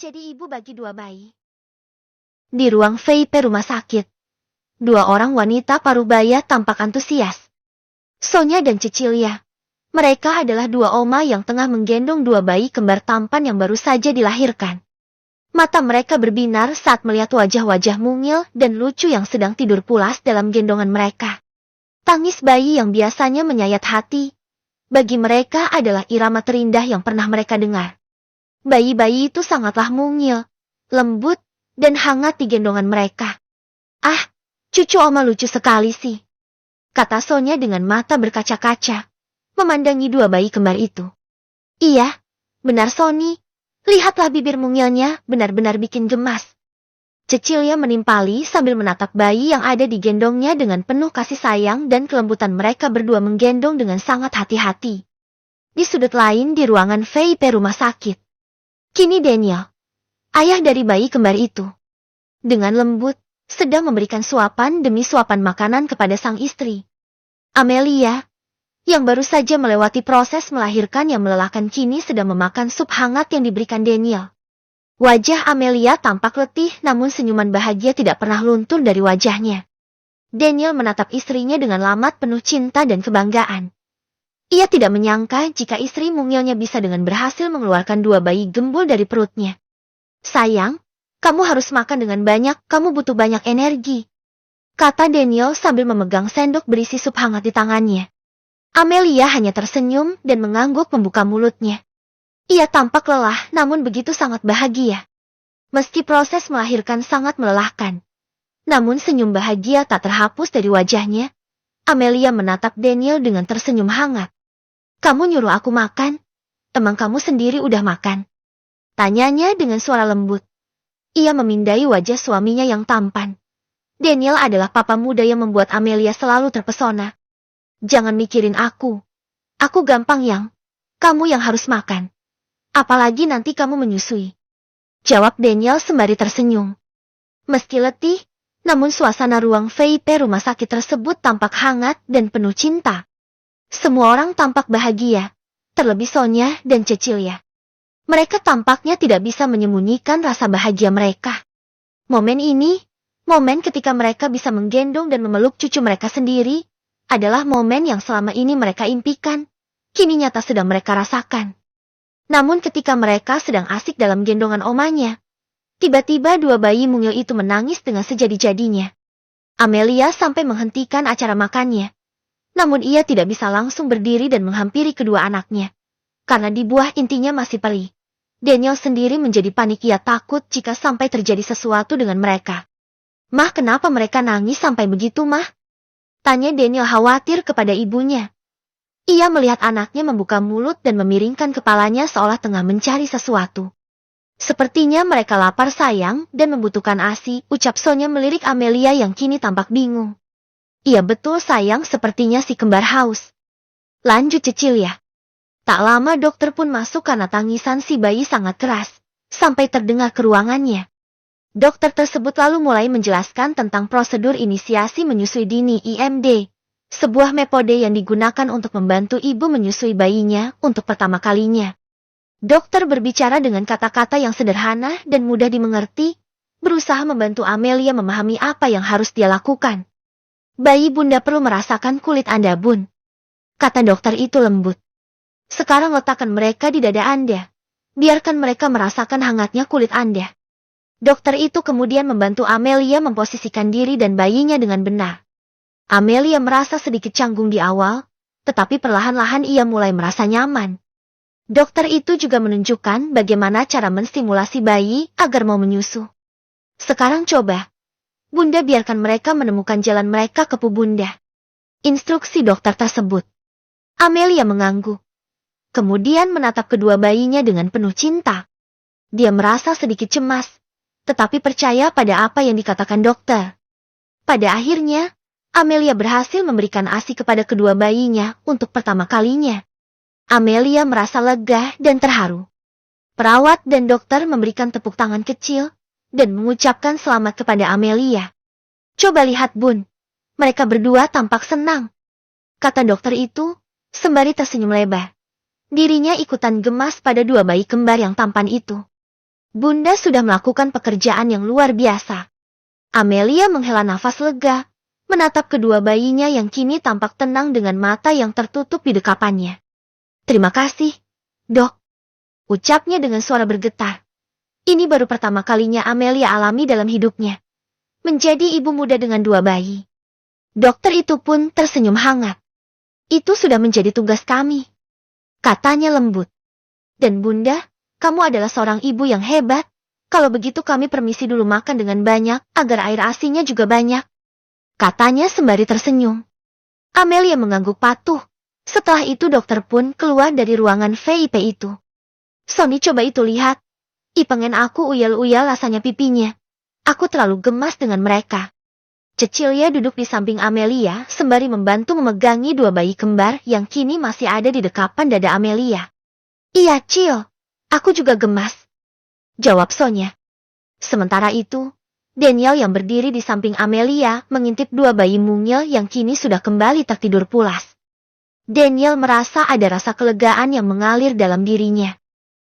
jadi ibu bagi dua bayi. Di ruang VIP rumah sakit, dua orang wanita parubaya tampak antusias. Sonya dan Cecilia. Mereka adalah dua oma yang tengah menggendong dua bayi kembar tampan yang baru saja dilahirkan. Mata mereka berbinar saat melihat wajah-wajah mungil dan lucu yang sedang tidur pulas dalam gendongan mereka. Tangis bayi yang biasanya menyayat hati, bagi mereka adalah irama terindah yang pernah mereka dengar. Bayi-bayi itu sangatlah mungil, lembut, dan hangat di gendongan mereka. "Ah, cucu oma lucu sekali sih," kata Sonya dengan mata berkaca-kaca, memandangi dua bayi kembar itu. "Iya, benar Sony. Lihatlah bibir mungilnya, benar-benar bikin gemas." Cecilia menimpali sambil menatap bayi yang ada di gendongnya dengan penuh kasih sayang dan kelembutan mereka berdua menggendong dengan sangat hati-hati. Di sudut lain di ruangan VIP rumah sakit. Kini Daniel, ayah dari bayi kembar itu, dengan lembut, sedang memberikan suapan demi suapan makanan kepada sang istri. Amelia, yang baru saja melewati proses melahirkan yang melelahkan kini sedang memakan sup hangat yang diberikan Daniel. Wajah Amelia tampak letih namun senyuman bahagia tidak pernah luntur dari wajahnya. Daniel menatap istrinya dengan lamat penuh cinta dan kebanggaan. Ia tidak menyangka jika istri mungilnya bisa dengan berhasil mengeluarkan dua bayi gembul dari perutnya. "Sayang, kamu harus makan dengan banyak, kamu butuh banyak energi," kata Daniel sambil memegang sendok berisi sup hangat di tangannya. Amelia hanya tersenyum dan mengangguk membuka mulutnya. Ia tampak lelah namun begitu sangat bahagia. Meski proses melahirkan sangat melelahkan, namun senyum bahagia tak terhapus dari wajahnya. Amelia menatap Daniel dengan tersenyum hangat. "Kamu nyuruh aku makan? Emang kamu sendiri udah makan?" tanyanya dengan suara lembut. Ia memindai wajah suaminya yang tampan. Daniel adalah papa muda yang membuat Amelia selalu terpesona. "Jangan mikirin aku. Aku gampang yang. Kamu yang harus makan. Apalagi nanti kamu menyusui," jawab Daniel sembari tersenyum. Meski letih, namun suasana ruang VIP rumah sakit tersebut tampak hangat dan penuh cinta. Semua orang tampak bahagia, terlebih Sonya dan Cecilia. Mereka tampaknya tidak bisa menyembunyikan rasa bahagia mereka. Momen ini, momen ketika mereka bisa menggendong dan memeluk cucu mereka sendiri, adalah momen yang selama ini mereka impikan, kini nyata sedang mereka rasakan. Namun ketika mereka sedang asik dalam gendongan omanya, tiba-tiba dua bayi mungil itu menangis dengan sejadi-jadinya. Amelia sampai menghentikan acara makannya. Namun ia tidak bisa langsung berdiri dan menghampiri kedua anaknya. Karena di buah intinya masih perih. Daniel sendiri menjadi panik, ia takut jika sampai terjadi sesuatu dengan mereka. "Mah, kenapa mereka nangis sampai begitu, Mah?" tanya Daniel khawatir kepada ibunya. Ia melihat anaknya membuka mulut dan memiringkan kepalanya seolah tengah mencari sesuatu. "Sepertinya mereka lapar sayang dan membutuhkan ASI," ucap Sonya melirik Amelia yang kini tampak bingung. "Iya betul sayang, sepertinya si kembar haus," lanjut Cecilia. Tak lama dokter pun masuk karena tangisan si bayi sangat keras, sampai terdengar ke ruangannya. Dokter tersebut lalu mulai menjelaskan tentang prosedur inisiasi menyusui dini IMD, sebuah metode yang digunakan untuk membantu ibu menyusui bayinya untuk pertama kalinya. Dokter berbicara dengan kata-kata yang sederhana dan mudah dimengerti, berusaha membantu Amelia memahami apa yang harus dia lakukan. "Bayi bunda perlu merasakan kulit Anda, Bun," kata dokter itu lembut. "Sekarang letakkan mereka di dada Anda. Biarkan mereka merasakan hangatnya kulit Anda." Dokter itu kemudian membantu Amelia memposisikan diri dan bayinya dengan benar. Amelia merasa sedikit canggung di awal, tetapi perlahan-lahan ia mulai merasa nyaman. Dokter itu juga menunjukkan bagaimana cara menstimulasi bayi agar mau menyusu. "Sekarang coba, Bunda biarkan mereka menemukan jalan mereka ke pu Bunda," instruksi dokter tersebut. Amelia mengangguk. Kemudian menatap kedua bayinya dengan penuh cinta. Dia merasa sedikit cemas, tetapi percaya pada apa yang dikatakan dokter. Pada akhirnya, Amelia berhasil memberikan ASI kepada kedua bayinya untuk pertama kalinya. Amelia merasa lega dan terharu. Perawat dan dokter memberikan tepuk tangan kecil dan mengucapkan selamat kepada Amelia. "Coba lihat Bun, mereka berdua tampak senang," kata dokter itu, sembari tersenyum lebar. Dirinya ikutan gemas pada dua bayi kembar yang tampan itu. Bunda sudah melakukan pekerjaan yang luar biasa. Amelia menghela nafas lega, menatap kedua bayinya yang kini tampak tenang dengan mata yang tertutup di dekapannya. Terima kasih, Dok. Ucapnya dengan suara bergetar. Ini baru pertama kalinya Amelia alami dalam hidupnya. Menjadi ibu muda dengan 2 bayi. Dokter itu pun tersenyum hangat. Itu sudah menjadi tugas kami, katanya lembut. Dan Bunda, kamu adalah seorang ibu yang hebat. Kalau begitu kami permisi dulu makan dengan banyak, agar air asinya juga banyak, katanya sembari tersenyum. Amelia mengangguk patuh. Setelah itu dokter pun keluar dari ruangan VIP itu. Sony, coba itu lihat. Pengen aku uyal-uyal rasanya pipinya. Aku terlalu gemas dengan mereka. Cecilia duduk di samping Amelia sembari membantu memegangi 2 bayi kembar yang kini masih ada di dekapan dada Amelia. Iya, Cil. Aku juga gemas, jawab Sonya. Sementara itu, Daniel yang berdiri di samping Amelia mengintip 2 bayi mungil yang kini sudah kembali tertidur pulas. Daniel merasa ada rasa kelegaan yang mengalir dalam dirinya.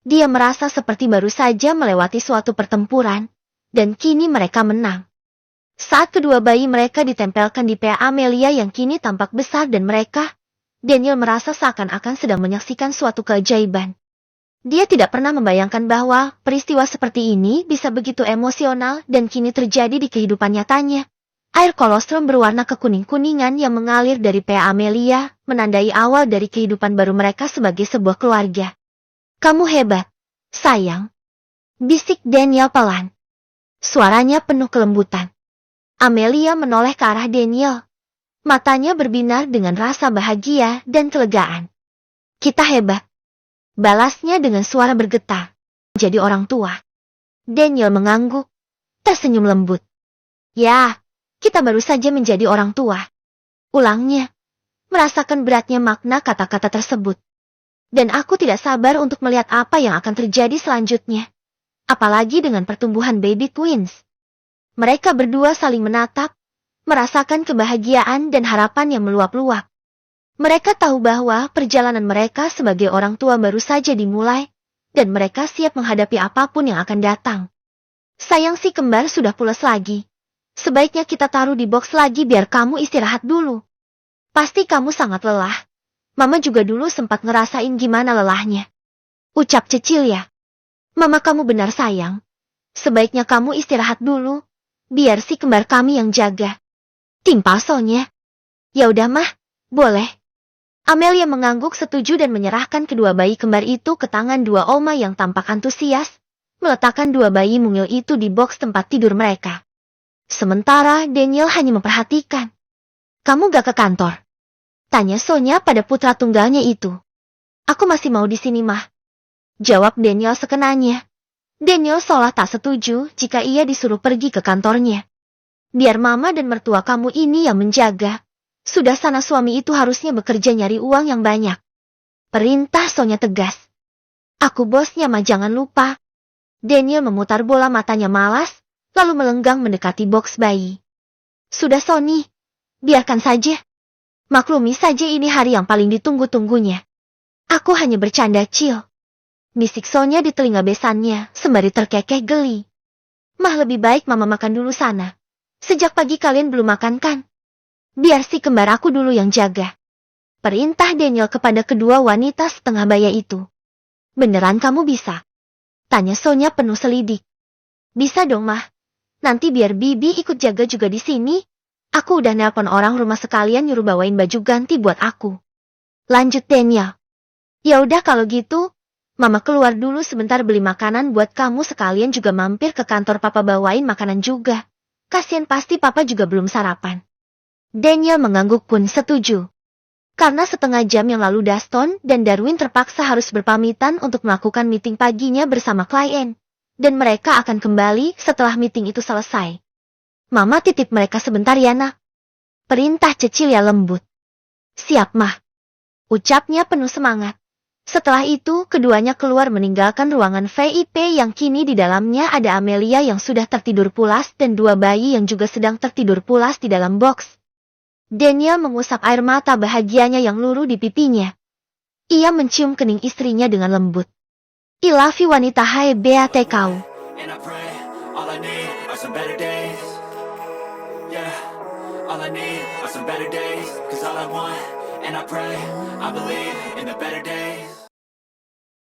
Dia merasa seperti baru saja melewati suatu pertempuran, dan kini mereka menang. Saat kedua bayi mereka ditempelkan di pea Amelia yang kini tampak besar dan mereka, Daniel merasa seakan-akan sedang menyaksikan suatu keajaiban. Dia tidak pernah membayangkan bahwa peristiwa seperti ini bisa begitu emosional dan kini terjadi di kehidupan nyatanya. Air kolostrum berwarna kekuning-kuningan yang mengalir dari pea Amelia, menandai awal dari kehidupan baru mereka sebagai sebuah keluarga. Kamu hebat, sayang, bisik Daniel pelan. Suaranya penuh kelembutan. Amelia menoleh ke arah Daniel. Matanya berbinar dengan rasa bahagia dan kelegaan. Kita hebat, balasnya dengan suara bergetar. Jadi orang tua. Daniel mengangguk, tersenyum lembut. Ya, kita baru saja menjadi orang tua. Ulangnya, merasakan beratnya makna kata-kata tersebut. Dan aku tidak sabar untuk melihat apa yang akan terjadi selanjutnya. Apalagi dengan pertumbuhan baby twins. Mereka berdua saling menatap, merasakan kebahagiaan dan harapan yang meluap-luap. Mereka tahu bahwa perjalanan mereka sebagai orang tua baru saja dimulai, dan mereka siap menghadapi apapun yang akan datang. Sayang, si kembar sudah pulas lagi. Sebaiknya kita taruh di box lagi biar kamu istirahat dulu. Pasti kamu sangat lelah. Mama juga dulu sempat ngerasain gimana lelahnya, ucap Cecilia. Mama, kamu benar sayang. Sebaiknya kamu istirahat dulu, biar si kembar kami yang jaga. Timpal Sonya. Ya udah mah, boleh. Amelia mengangguk setuju dan menyerahkan kedua bayi kembar itu ke tangan 2 oma yang tampak antusias, meletakkan 2 bayi mungil itu di box tempat tidur mereka. Sementara Daniel hanya memperhatikan. Kamu gak ke kantor? Tanya Sonya pada putra tunggalnya itu. Aku masih mau di sini mah, jawab Daniel sekenanya. Daniel seolah tak setuju jika ia disuruh pergi ke kantornya. Biar mama dan mertua kamu ini yang menjaga. Sudah sana suami itu harusnya bekerja nyari uang yang banyak, perintah Sonya tegas. Aku bosnya mah, jangan lupa. Daniel memutar bola matanya malas, lalu melenggang mendekati box bayi. Sudah Sony, biarkan saja. Maklumi saja ini hari yang paling ditunggu-tunggunya. Aku hanya bercanda, Cil. Bisik Sonya di telinga besannya sembari terkekeh geli. Mah, lebih baik mama makan dulu sana. Sejak pagi kalian belum makan kan? Biar si kembar aku dulu yang jaga, perintah Daniel kepada kedua wanita setengah baya itu. Beneran kamu bisa? Tanya Sonya penuh selidik. Bisa dong mah. Nanti biar Bibi ikut jaga juga di sini. Aku udah nelpon orang rumah sekalian nyuruh bawain baju ganti buat aku, lanjut Daniel. Ya udah kalau gitu, mama keluar dulu sebentar beli makanan buat kamu, sekalian juga mampir ke kantor papa bawain makanan juga. Kasian pasti papa juga belum sarapan. Daniel mengangguk pun setuju. Karena setengah jam yang lalu Daston dan Darwin terpaksa harus berpamitan untuk melakukan meeting paginya bersama klien. Dan mereka akan kembali setelah meeting itu selesai. Mama titip mereka sebentar ya nak, perintah Cecilia lembut. Siap mah, ucapnya penuh semangat. Setelah itu keduanya keluar meninggalkan ruangan VIP yang kini di dalamnya ada Amelia yang sudah tertidur pulas dan 2 bayi yang juga sedang tertidur pulas di dalam box. Daniel mengusap air mata bahagianya yang luruh di pipinya. Ia mencium kening istrinya dengan lembut. Ilafi wanita hai beate kau. And I pray, all I need are some better days. Yeah, all I need are some better days. Cause all I want, and I pray, I believe in the better days.